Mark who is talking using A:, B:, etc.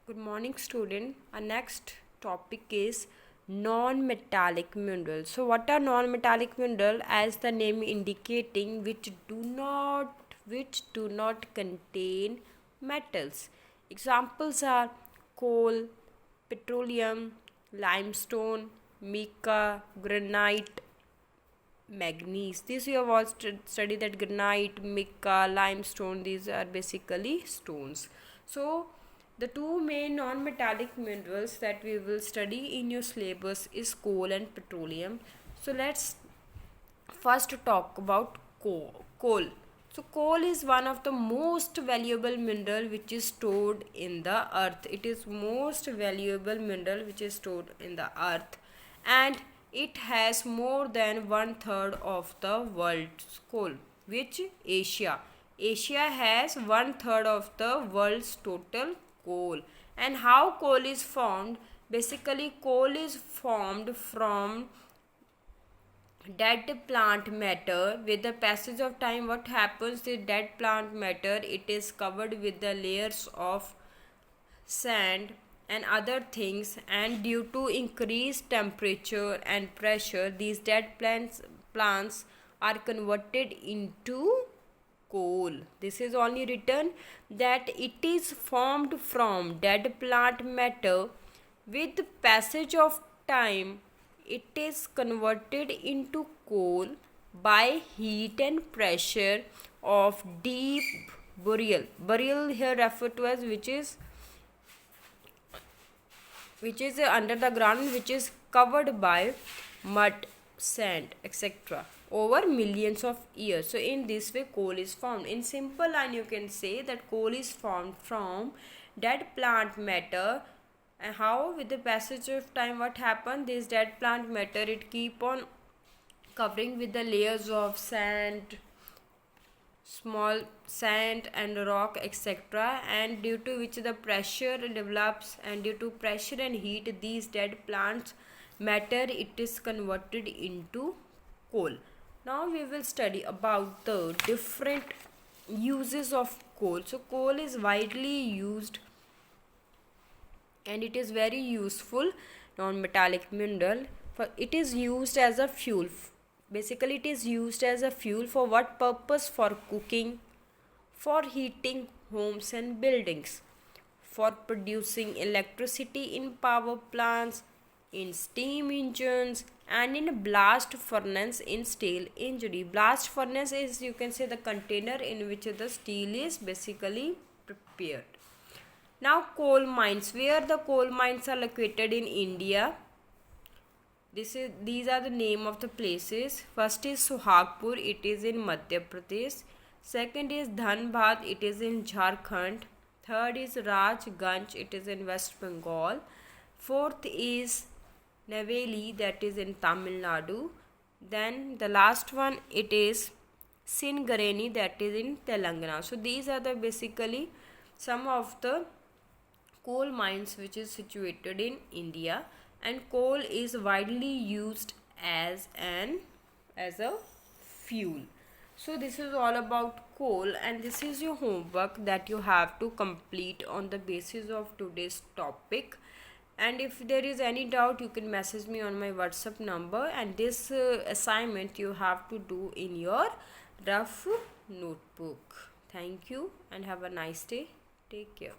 A: Good morning, student. Our next topic is non-metallic minerals. So, what are non-metallic mineral? As the name indicating, which do not contain metals. Examples are coal, petroleum, limestone, mica, granite, manganese. This you have all studied that granite, mica, limestone, these are basically stones. So the two main non-metallic minerals that we will study in your syllabus is coal and petroleum. So let's first talk about coal. So coal is one of the most valuable mineral which is stored in the earth. It is most valuable mineral which is stored in the earth, and it has more than one third of the world's coal. Which Asia? Asia has one third of the world's total coal. And how coal is formed? Basically, coal is formed from dead plant matter. With the passage of time, what happens? The dead plant matter, it is covered with the layers of sand and other things, and due to increased temperature and pressure, these dead plants are converted into coal. This is only written that it is formed from dead plant matter. With passage of time, it is converted into coal by heat and pressure of deep burial. Burial here referred to as which is under the ground, which is covered by mud, sand, etc. over millions of years. So in this way coal is formed. In simple line you can say that coal is formed from dead plant matter. And how? With the passage of time, what happened? This dead plant matter, it keep on covering with the layers of sand, small sand and rock, etc., and due to which the pressure develops, and due to pressure and heat, these dead plants matter, it is converted into coal. Now we will study about the different uses of coal. So coal is widely used and it is very useful non-metallic mineral. For it is used as a fuel. Basically it is used as a fuel for what purpose? For cooking, for heating homes and buildings, for producing electricity in power plants, in steam engines, and in blast furnace in steel enginery. Blast furnace is, you can say, the container in which the steel is basically prepared. Now coal mines. Where the coal mines are located in India? These are the name of the places. First is Suhagpur, it is in Madhya Pradesh. Second is Dhanbad, it is in Jharkhand. Third is Rajganj, it is in West Bengal. Fourth is Naveli, that is in Tamil Nadu. Then the last one, it is Singareni, that is in Telangana. So these are the basically some of the coal mines which is situated in India, and coal is widely used as a fuel. So this is all about coal, and this is your homework that you have to complete on the basis of today's topic. And if there is any doubt, you can message me on my WhatsApp number, and this assignment you have to do in your rough notebook. Thank you and have a nice day. Take care.